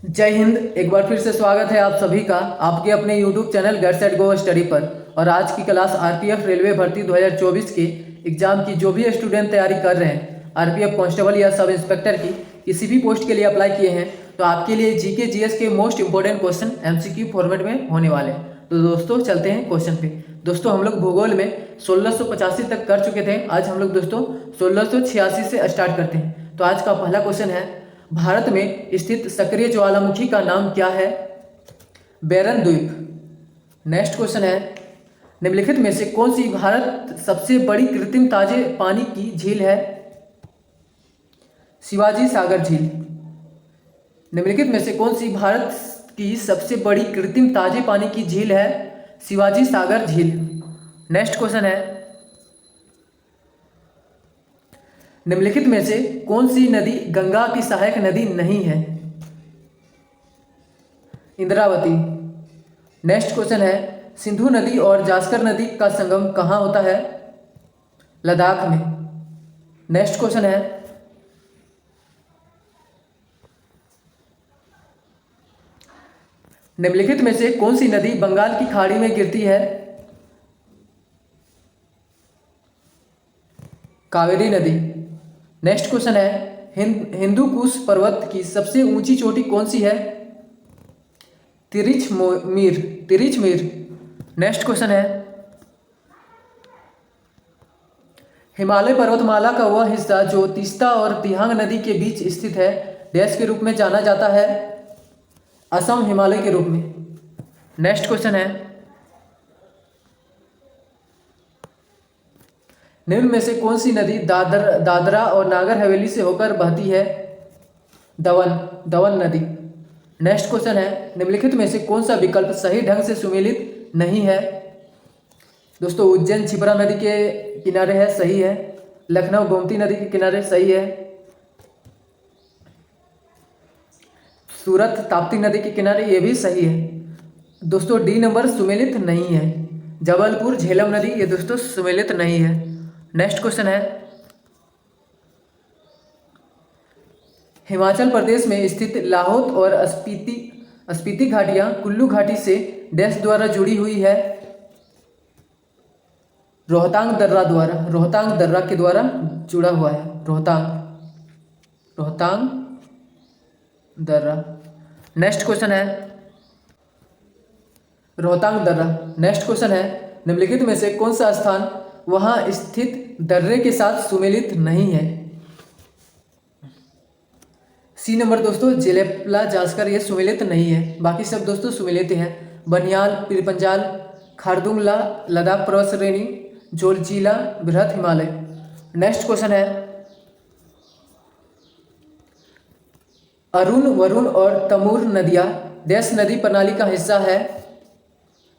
जय हिंद। एक बार फिर से स्वागत है आप सभी का आपके अपने YouTube channel get set go study पर। और आज की क्लास आरपीएफ रेलवे भर्ती 2024 के एग्जाम की जो भी स्टूडेंट तैयारी कर रहे हैं, आरपीएफ कांस्टेबल या सब इंस्पेक्टर की किसी भी पोस्ट के लिए अप्लाई किए हैं, तो आपके लिए जीके जीएस के most important question MCQ format में होने वाले हैं। तो दोस्तों चलते हैं क्वेश्चन पे। दोस्तों हम लोग भूगोल में 1685 तक कर चुके थे। आज हम लोग दोस्तों 1686 से स्टार्ट करते हैं। तो आज का पहला क्वेश्चन है, भारत में स्थित सक्रिय ज्वालामुखी का नाम क्या है? बैरन द्वीप। नेक्स्ट क्वेश्चन है, निम्नलिखित में से कौन सी भारत सबसे बड़ी कृत्रिम ताजे पानी की झील है? शिवाजी सागर झील। निम्नलिखित में से कौन सी भारत की सबसे बड़ी कृत्रिम ताजे पानी की झील है? शिवाजी सागर झील। नेक्स्ट क्वेश्चन है, निम्नलिखित में से कौन सी नदी गंगा की सहायक नदी नहीं है? इंद्रावती। नेक्स्ट क्वेश्चन है, सिंधु नदी और जास्कर नदी का संगम कहाँ होता है? लद्दाख में। नेक्स्ट क्वेश्चन है, निम्नलिखित में से कौन सी नदी बंगाल की खाड़ी में गिरती है? कावेरी नदी। नेक्स्ट क्वेश्चन है, हिंदू कुश पर्वत की सबसे ऊंची चोटी कौन सी है? तिरिचमीर। नेक्स्ट क्वेश्चन है, हिमालय पर्वतमाला का वह हिस्सा जो तीस्ता और तिहांग नदी के बीच स्थित है, डैश के रूप में जाना जाता है? असम हिमालय के रूप में। नेक्स्ट क्वेश्चन है, निम्न में से कौन सी नदी दादरा और नागर हवेली से होकर बहती है? दवन नदी। नेक्स्ट क्वेश्चन है, निम्नलिखित में से कौन सा विकल्प सही ढंग से सुमेलित नहीं है? दोस्तों उज्जैन छिपरा नदी के किनारे है, सही है। लखनऊ गोमती नदी के किनारे, सही है। सूरत ताप्ती नदी के किनारे, ये भी सही है। दोस्तों डी नंबर सुमेलित नहीं है। जबलपुर झेलम नदी, ये दोस्तों सुमेलित नहीं है। नेक्स्ट क्वेश्चन है, हिमाचल प्रदेश में स्थित लाहौल और स्पीति घाटियां कुल्लू घाटी से डैश द्वारा जुड़ी हुई है? रोहतांग दर्रा के द्वारा जुड़ा हुआ है। रोहतांग दर्रा। नेक्स्ट क्वेश्चन है, रोहतांग दर्रा। नेक्स्ट क्वेश्चन है, निम्नलिखित में से कौन सा स्थान वहां स्थित दर्रे के साथ सुमेलित नहीं है? सी नंबर दोस्तों जेलेपला जास्कर, ये सुमेलित नहीं है। बाकी सब दोस्तों सुमेलित हैं। बनियाल, पीरपंजाल, खारदुंगला, लद्दाख पर्वत श्रेणी, जोलजीला, बृहत हिमालय। नेक्स्ट क्वेश्चन है, अरुण, वरुण और तमूर नदियां डैश नदी प्रणाली का हिस्सा है?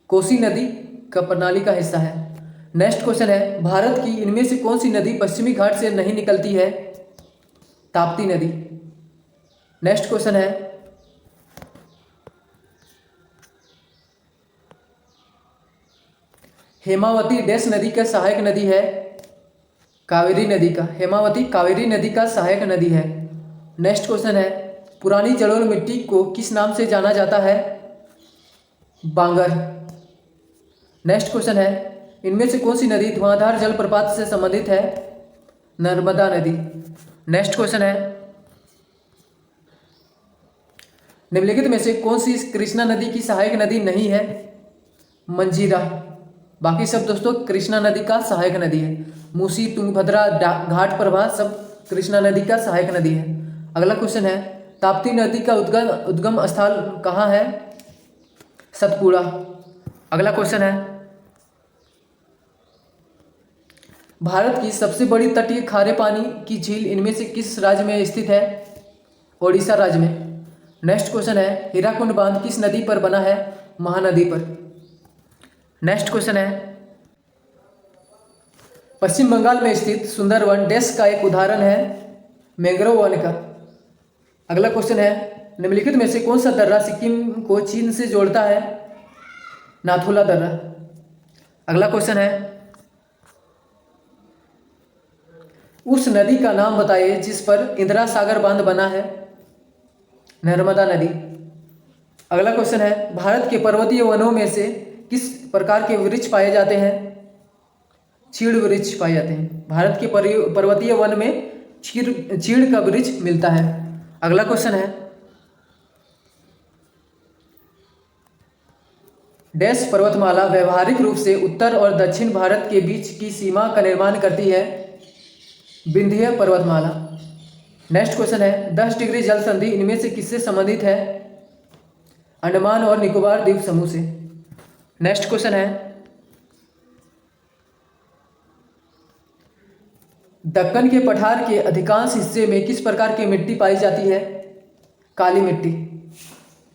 कोसी नदी का प्रणाली का हिस्सा है। नेक्स्ट क्वेश्चन है, भारत की इनमें से कौन सी नदी पश्चिमी घाट से नहीं निकलती है? ताप्ती नदी। नेक्स्ट क्वेश्चन है, हेमावती डैश नदी का सहायक नदी है? कावेरी नदी का। हेमावती कावेरी नदी का सहायक नदी है। नेक्स्ट क्वेश्चन है, पुरानी जलोढ़ मिट्टी को किस नाम से जाना जाता है? बांगर। नेक्स्ट क्वेश्चन है, इनमें से कौन सी नदी धुआंधार जलप्रपात से संबंधित है? नर्मदा नदी। नेक्स्ट क्वेश्चन है, निम्नलिखित में से कौन सी कृष्णा नदी की सहायक नदी नहीं है? मंजीरा। बाकी सब दोस्तों कृष्णा नदी का सहायक नदी है। मूसी, तुंगभद्रा, घाट प्रभा सब कृष्णा नदी का सहायक नदी है। अगला क्वेश्चन है, ताप्ती नदी का उद्गम स्थल कहाँ है? सतपुड़ा। अगला क्वेश्चन है, भारत की सबसे बड़ी तटीय खारे पानी की झील इनमें से किस राज्य में स्थित है? ओडिशा राज्य में। नेक्स्ट क्वेश्चन है, हीराकुंड बांध किस नदी पर बना है? महानदी पर। नेक्स्ट क्वेश्चन है, पश्चिम बंगाल में स्थित सुंदरवन डैश का एक उदाहरण है? मैंग्रोव वन का। अगला क्वेश्चन है, निम्नलिखित में से कौन सा दर्रा सिक्किम को चीन से जोड़ता है? नाथुला दर्रा। अगला क्वेश्चन है, उस नदी का नाम बताइए जिस पर इंदिरा सागर बांध बना है? नर्मदा नदी। अगला क्वेश्चन है, भारत के पर्वतीय वनों में से किस प्रकार के वृक्ष पाए जाते हैं? चीड़ वृक्ष पाए जाते हैं। भारत के पर्वतीय वन में चीड़ का वृक्ष मिलता है। अगला क्वेश्चन है, डैश पर्वतमाला व्यवहारिक रूप से उत्तर और दक्षिण भारत के बीच की सीमा का निर्माण करती है? विंध्य पर्वतमाला। नेक्स्ट क्वेश्चन है, 10 डिग्री जल संधि इनमें से किससे संबंधित है? अंडमान और निकोबार द्वीप समूह से। नेक्स्ट क्वेश्चन है, दक्कन के पठार के अधिकांश हिस्से में किस प्रकार की मिट्टी पाई जाती है? काली मिट्टी।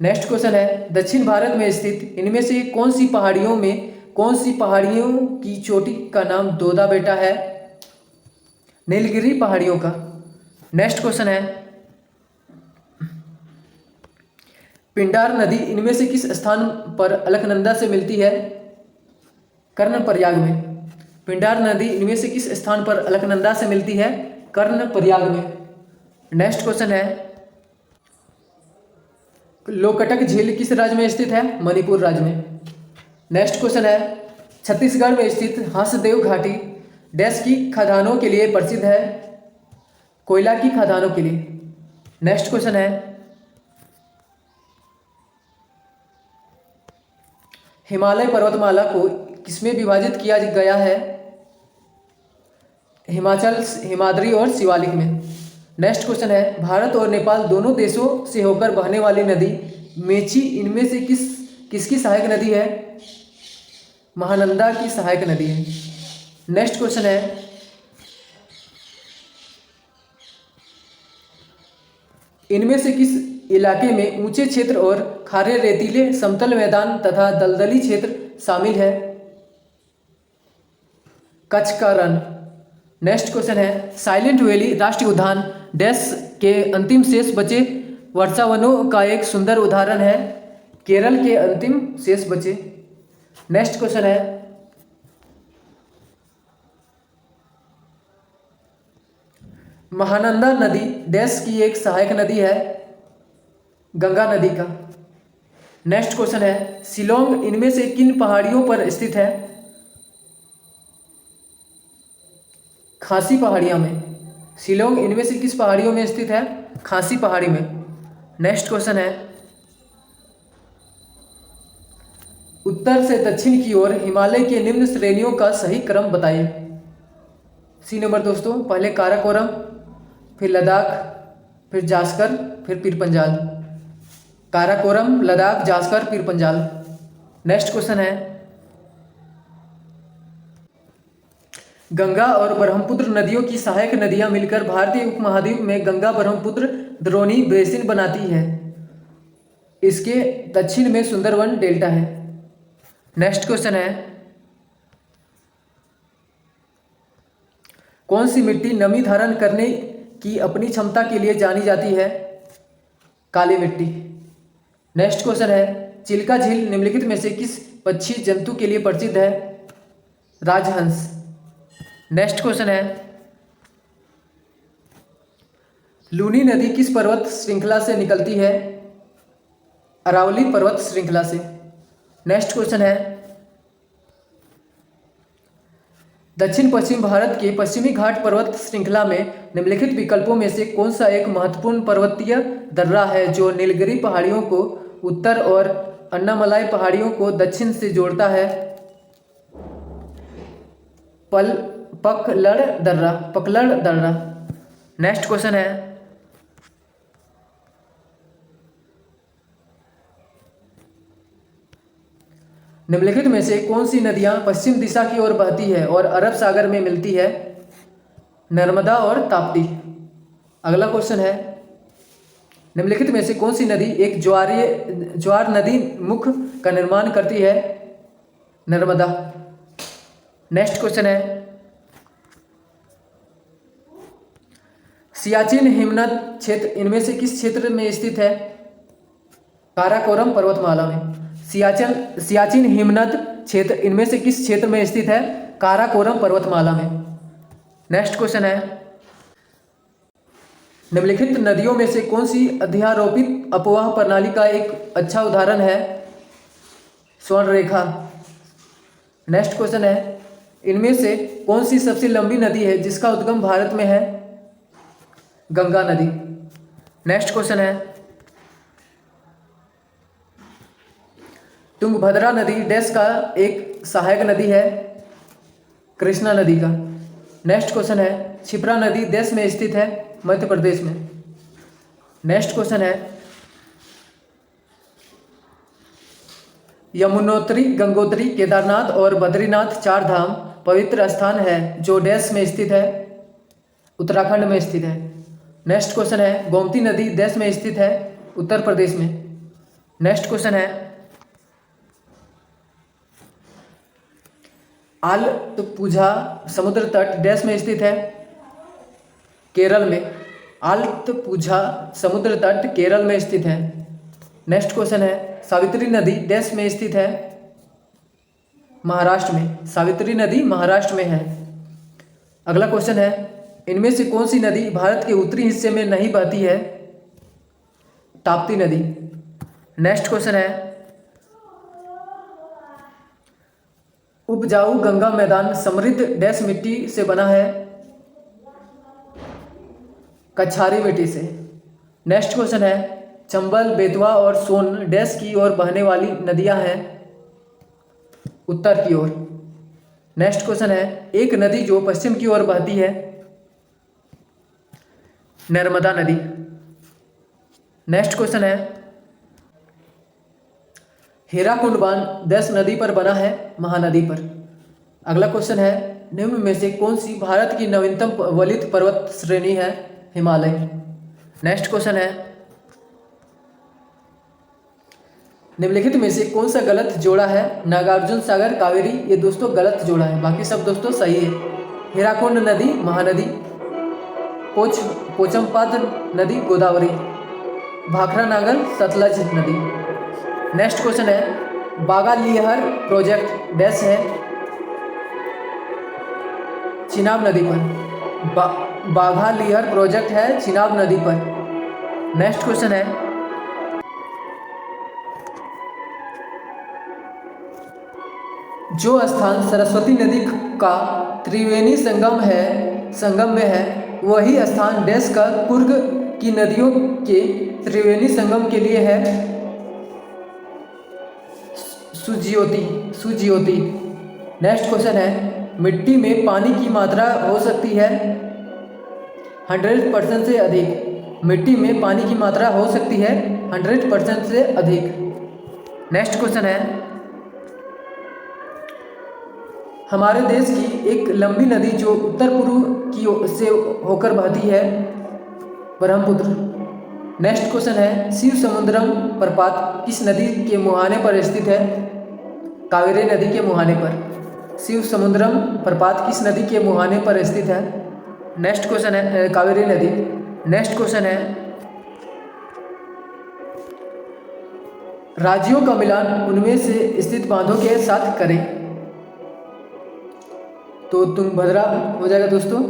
नेक्स्ट क्वेश्चन है, दक्षिण भारत में स्थित इनमें से कौन सी पहाड़ियों की चोटी का नाम दोदा बेटा है? नीलगिरी पहाड़ियों का। नेक्स्ट क्वेश्चन है, पिंडार नदी इनमें से किस स्थान पर अलकनंदा से मिलती है? कर्णप्रयाग में। पिंडार नदी इनमें से किस स्थान पर अलकनंदा से मिलती है? कर्णप्रयाग में। नेक्स्ट क्वेश्चन है, लोकटक झील किस राज्य में स्थित है? मणिपुर राज्य में। नेक्स्ट क्वेश्चन है, छत्तीसगढ़ में स्थित हंसदेव घाटी डैश की खदानों के लिए प्रसिद्ध है? कोयला की खदानों के लिए। नेक्स्ट क्वेश्चन है, हिमालय पर्वतमाला को किसमें विभाजित किया गया है? हिमाचल, हिमाद्री और शिवालिक में। नेक्स्ट क्वेश्चन है, भारत और नेपाल दोनों देशों से होकर बहने वाली नदी मेची इनमें से किसकी सहायक नदी है? महानंदा की सहायक नदी है। नेक्स्ट क्वेश्चन है, इनमें से किस इलाके में ऊंचे क्षेत्र और खारे रेतीले समतल मैदान तथा दलदली क्षेत्र शामिल है? कच्छ का रण। नेक्स्ट क्वेश्चन है, साइलेंट वैली राष्ट्रीय उद्यान डैश के अंतिम शेष बचे वर्षावनों का एक सुंदर उदाहरण है? केरल के अंतिम शेष बचे। नेक्स्ट क्वेश्चन है, महानंदा नदी डैश की एक सहायक नदी है? गंगा नदी का। नेक्स्ट क्वेश्चन है, शिलोंग इनमें से किन पहाड़ियों पर स्थित है? खासी पहाड़ियों में। शिलोंग इनमें से किस पहाड़ियों में स्थित है? खासी पहाड़ी में। नेक्स्ट क्वेश्चन है, उत्तर से दक्षिण की ओर हिमालय के निम्न श्रेणियों का सही क्रम बताइए। सी नंबर दोस्तों, पहले काराकोरम, फिर लद्दाख, फिर जास्कर, फिर पीर पंजाल। काराकोरम, लद्दाख, जास्कर, पीर पंजाल। नेक्स्ट क्वेश्चन है, गंगा और ब्रह्मपुत्र नदियों की सहायक नदियां मिलकर भारतीय उपमहाद्वीप में गंगा ब्रह्मपुत्र द्रोणी बेसिन बनाती है। इसके दक्षिण में सुंदरवन डेल्टा है। नेक्स्ट क्वेश्चन है, कौन सी मिट्टी नमी धारण करने की अपनी क्षमता के लिए जानी जाती है? काली मिट्टी। नेक्स्ट क्वेश्चन है, चिल्का झील निम्नलिखित में से किस पक्षी जंतु के लिए प्रसिद्ध है? राजहंस। नेक्स्ट क्वेश्चन है, लूनी नदी किस पर्वत श्रृंखला से निकलती है? अरावली पर्वत श्रृंखला से। नेक्स्ट क्वेश्चन है, दक्षिण पश्चिम भारत के पश्चिमी घाट पर्वत श्रृंखला में निम्नलिखित विकल्पों में से कौन सा एक महत्वपूर्ण पर्वतीय दर्रा है जो नीलगिरी पहाड़ियों को उत्तर और अन्नामलाई पहाड़ियों को दक्षिण से जोड़ता है? पकलड़ दर्रा। नेक्स्ट क्वेश्चन है, निम्नलिखित में से कौन सी नदियां पश्चिम दिशा की ओर बहती है और अरब सागर में मिलती है? नर्मदा और ताप्ती। अगला क्वेश्चन है, निम्नलिखित में से कौन सी नदी एक ज्वार नदी मुख का निर्माण करती है? नर्मदा। नेक्स्ट क्वेश्चन है, सियाचिन हिमनद क्षेत्र इनमें से किस क्षेत्र में स्थित है? काराकोरम पर्वतमाला में। सियाचिन हिमनद क्षेत्र इनमें से किस क्षेत्र में स्थित है? काराकोरम पर्वतमाला में। नेक्स्ट क्वेश्चन है, निम्नलिखित नदियों में से कौन सी अध्यारोपित अपवाह प्रणाली का एक अच्छा उदाहरण है? स्वर्ण रेखा। नेक्स्ट क्वेश्चन है, इनमें से कौन सी सबसे लंबी नदी है जिसका उद्गम भारत में है? गंगा नदी। नेक्स्ट क्वेश्चन है, तुंगभद्रा नदी डैश का एक सहायक नदी है? कृष्णा नदी का। नेक्स्ट क्वेश्चन है, क्षिप्रा नदी देश में स्थित है? मध्य प्रदेश में। नेक्स्ट क्वेश्चन है, यमुनोत्री, गंगोत्री, केदारनाथ और बद्रीनाथ चार धाम पवित्र स्थान है जो देश में स्थित है? उत्तराखंड में स्थित है। नेक्स्ट क्वेश्चन है, गोमती नदी देश में स्थित है? उत्तर प्रदेश में। नेक्स्ट क्वेश्चन है, आलथपुझा समुद्र तट देश में स्थित है? केरल में। आलथपुझा समुद्र तट केरल में स्थित है। नेक्स्ट क्वेश्चन है, सावित्री नदी देश में स्थित है? महाराष्ट्र में। सावित्री नदी महाराष्ट्र में है। अगला क्वेश्चन है, इनमें से कौन सी नदी भारत के उत्तरी हिस्से में नहीं बहती है? ताप्ती नदी। नेक्स्ट क्वेश्चन है, उपजाऊ गंगा मैदान समृद्ध डैश मिट्टी से बना है? कछारी मिट्टी से। नेक्स्ट क्वेश्चन है, चंबल, बेतवा और सोन डैश की ओर बहने वाली नदियां हैं? उत्तर की ओर। नेक्स्ट क्वेश्चन है, एक नदी जो पश्चिम की ओर बहती है? नर्मदा नदी। नेक्स्ट क्वेश्चन है, हीराकुंड बांध डैश नदी पर बना है? महानदी पर। अगला क्वेश्चन है, निम्न में से कौन सी भारत की नवीनतम वलित पर्वत श्रेणी है? हिमालय। नेक्स्ट क्वेश्चन है, निम्नलिखित में से कौन सा गलत जोड़ा है? नागार्जुन सागर कावेरी, ये दोस्तों गलत जोड़ा है, बाकी सब दोस्तों सही है। हीराकुंड नदी महानदी, पोचमपाद नदी गोदावरी, भाखरा नागल सतलज नदी। नेक्स्ट क्वेश्चन है, बागालिहर प्रोजेक्ट डैश है? चिनाब नदी पर। बाघालिहर प्रोजेक्ट है चिनाब नदी पर। नेक्स्ट क्वेश्चन है, जो स्थान सरस्वती नदी का त्रिवेणी संगम में है वही स्थान डैश का कुर्ग की नदियों के त्रिवेणी संगम के लिए है? सुज्योति। नेक्स्ट क्वेश्चन है, मिट्टी में पानी की मात्रा हो सकती है? 100% से अधिक। मिट्टी में पानी की मात्रा हो सकती है 100% से अधिक। नेक्स्ट क्वेश्चन है, हमारे देश की एक लंबी नदी जो उत्तर पूर्व की से होकर बहती है? ब्रह्मपुत्र। नेक्स्ट क्वेश्चन है, शिव समुद्रम प्रपात किस नदी के मुहाने पर स्थित है? कावेरी नदी के मुहाने पर। शिव समुद्रम प्रपात किस नदी के मुहाने पर स्थित है? नेक्स्ट क्वेश्चन है, कावेरी नदी। नेक्स्ट क्वेश्चन है, राज्यों का मिलान उनमें से स्थित बांधों के साथ करें? तो तुंगभद्रा हो जाएगा दोस्तों,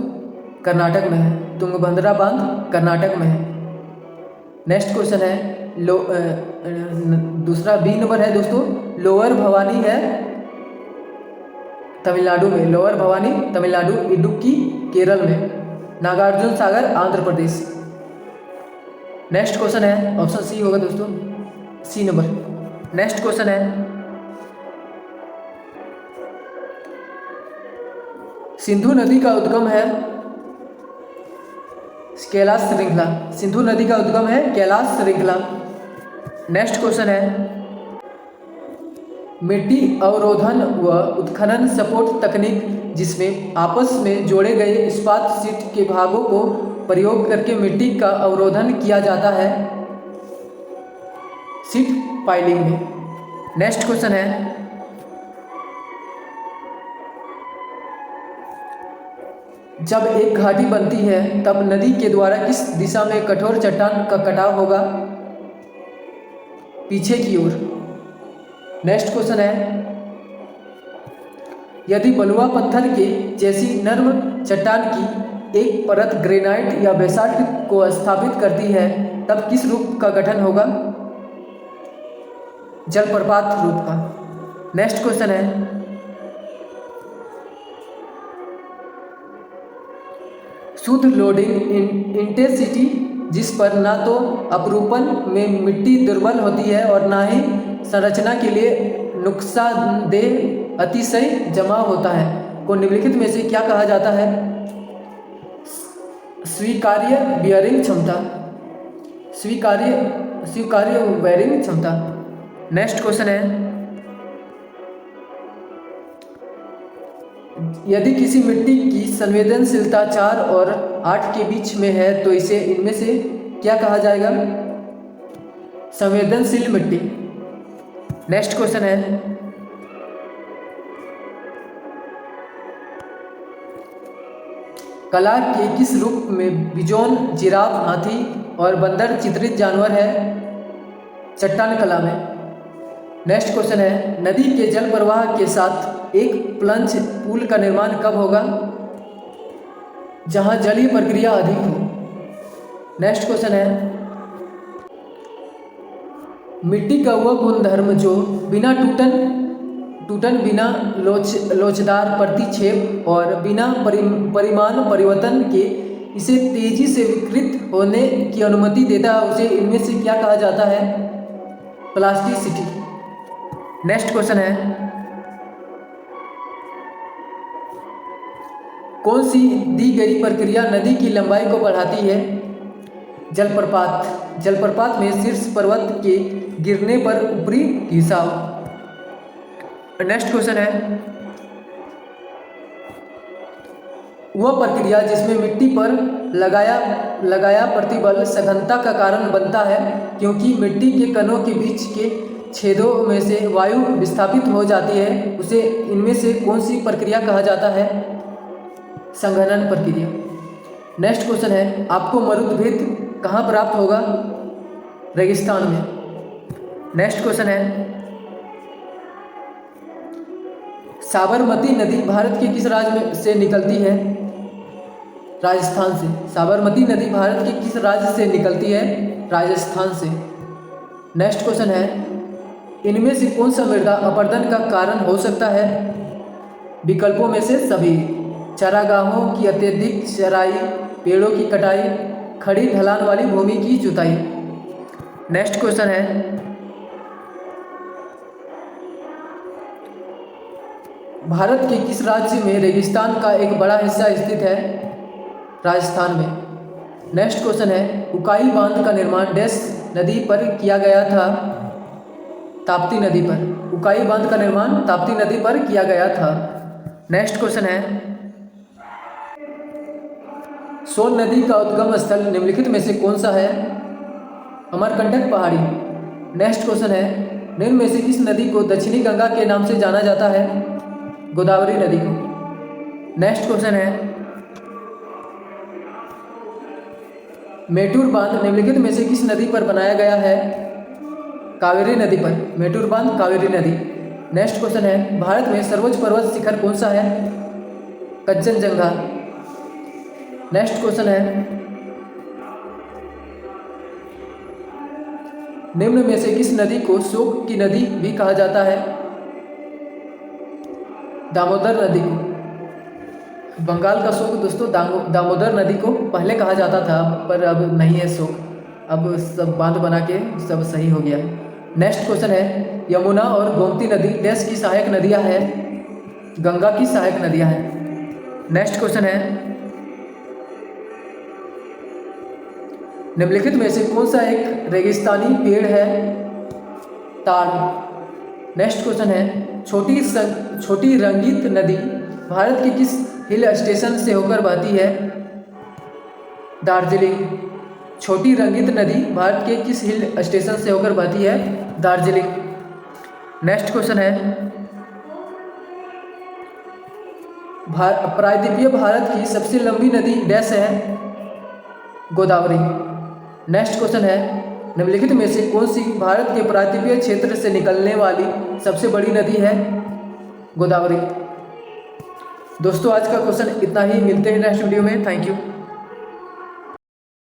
कर्नाटक में है। तुंगभद्रा बांध कर्नाटक में है। नेक्स्ट क्वेश्चन है, दूसरा बी नंबर है दोस्तों, लोअर भवानी है तमिलनाडु में। लोअर भवानी तमिलनाडु, इडुक्की केरल में, नागार्जुन सागर आंध्र प्रदेश। नेक्स्ट क्वेश्चन है, ऑप्शन सी होगा दोस्तों, सी नंबर। नेक्स्ट क्वेश्चन है, सिंधु नदी का उद्गम है? कैलाश श्रृंखला। सिंधु नदी का उद्गम है कैलाश श्रृंखला। नेक्स्ट क्वेश्चन है, मिट्टी अवरोधन व उत्खनन सपोर्ट तकनीक जिसमें आपस में जोड़े गए इस्पात शीट के भागों को प्रयोग करके मिट्टी का अवरोधन किया जाता है? शीट पाइलिंग में। नेक्स्ट क्वेश्चन है, जब एक घाटी बनती है तब नदी के द्वारा किस दिशा में कठोर चट्टान का कटाव होगा? पीछे की ओर। नेक्स्ट क्वेश्चन है, यदि बलुआ पत्थर के जैसी नर्म चट्टान की एक परत ग्रेनाइट या बेसाल्ट को स्थापित करती है तब किस रूप का गठन होगा? जलप्रपात रूप का। नेक्स्ट क्वेश्चन है, शुद्ध लोडिंग इंटेंसिटी जिस पर ना तो अपरूपण में मिट्टी दुर्बल होती है और ना ही संरचना के लिए नुकसानदेह अतिशय जमाव होता है को निम्नलिखित में से क्या कहा जाता है? स्वीकार्य बियरिंग क्षमता। स्वीकार्य बेयरिंग क्षमता। नेक्स्ट क्वेश्चन है, यदि किसी मिट्टी की संवेदनशीलता 4 और 8 के बीच में है तो इसे इनमें से क्या कहा जाएगा? संवेदनशील मिट्टी। नेक्स्ट क्वेश्चन है, कला के किस रूप में बिजोन, जिराफ, हाथी और बंदर चित्रित जानवर है? चट्टान कला में। नेक्स्ट क्वेश्चन है, नदी के जल प्रवाह के साथ एक प्लंज पुल का निर्माण कब होगा? जहां जलीय प्रक्रिया अधिक हो। नेक्स्ट क्वेश्चन है, मिट्टी का वह गुणधर्म जो बिना टूटन बिना लोचदार प्रतिक्षेप और बिना परिमाण परिवर्तन के इसे तेजी से विकृत होने की अनुमति देता है उसे इनमें से क्या कहा जाता है? प्लास्टिसिटी। नेक्स्ट क्वेश्चन है, कौन सी दी गई प्रक्रिया नदी की लंबाई को बढ़ाती है? जलप्रपात। जलप्रपात में शीर्ष पर्वत के गिरने पर ऊपरी घिसाव। नेक्स्ट क्वेश्चन है, वह प्रक्रिया जिसमें मिट्टी पर लगाया प्रतिबल सघनता का कारण बनता है क्योंकि मिट्टी के कणों के बीच के छेदों में से वायु विस्थापित हो जाती है उसे इनमें से कौन सी प्रक्रिया कहा जाता है? संघनन प्रक्रिया। नेक्स्ट क्वेश्चन है, आपको मरुद्भिद कहाँ प्राप्त होगा? रेगिस्तान में। नेक्स्ट क्वेश्चन है, साबरमती नदी भारत के किस राज्य से निकलती है? राजस्थान से। साबरमती नदी भारत के किस राज्य से निकलती है? राजस्थान से। नेक्स्ट क्वेश्चन है, इनमें से कौन सा मृदा अपरदन का कारण हो सकता है? विकल्पों में से सभी। चारागाहों की अत्यधिक चराई, पेड़ों की कटाई, खड़ी ढलान वाली भूमि की जुताई। नेक्स्ट क्वेश्चन है, भारत के किस राज्य में रेगिस्तान का एक बड़ा हिस्सा स्थित है? राजस्थान में। नेक्स्ट क्वेश्चन है, उकाई बांध का निर्माण डैश नदी पर किया गया था? ताप्ती नदी पर। उकाई बांध का निर्माण ताप्ती नदी पर किया गया था। नेक्स्ट क्वेश्चन है, सोन नदी का उद्गम स्थल निम्नलिखित में से कौन सा है? अमरकंटक पहाड़ी। नेक्स्ट क्वेश्चन है, निम्न में से किस नदी को दक्षिणी गंगा के नाम से जाना जाता है? गोदावरी नदी को। नेक्स्ट क्वेश्चन है, मेटूर बांध निम्नलिखित में से किस नदी पर बनाया गया है? कावेरी नदी पर। मेटूर बांध कावेरी नदी। नेक्स्ट क्वेश्चन है, भारत में सर्वोच्च पर्वत शिखर कौन सा है? कंचनजंगा। नेक्स्ट क्वेश्चन है, निम्न में से किस नदी को शोक की नदी भी कहा जाता है? दामोदर नदी को। बंगाल का शोक दोस्तों दामोदर नदी को पहले कहा जाता था पर अब नहीं है शोक, अब सब बांध बना के सब सही हो गया है। नेक्स्ट क्वेश्चन है, यमुना और गोमती नदी देश की सहायक नदियां हैं? गंगा की सहायक नदियां हैं। नेक्स्ट क्वेश्चन है, निम्नलिखित में से कौन सा एक रेगिस्तानी पेड़ है? ताड़। नेक्स्ट क्वेश्चन है, छोटी रंगीत नदी भारत के किस हिल स्टेशन से होकर बहती है? दार्जिलिंग। छोटी रंगीत नदी भारत के किस हिल स्टेशन से होकर बहती है? दार्जिलिंग। नेक्स्ट क्वेश्चन है, प्रायद्वीपीय भारत की सबसे लंबी नदी डैश है? गोदावरी। नेक्स्ट क्वेश्चन है, निम्नलिखित में से कौन सी भारत के प्रायद्वीपीय क्षेत्र से निकलने वाली सबसे बड़ी नदी है? गोदावरी। दोस्तों आज का क्वेश्चन इतना ही, मिलते हैं नेक्स्ट वीडियो में। Thank you.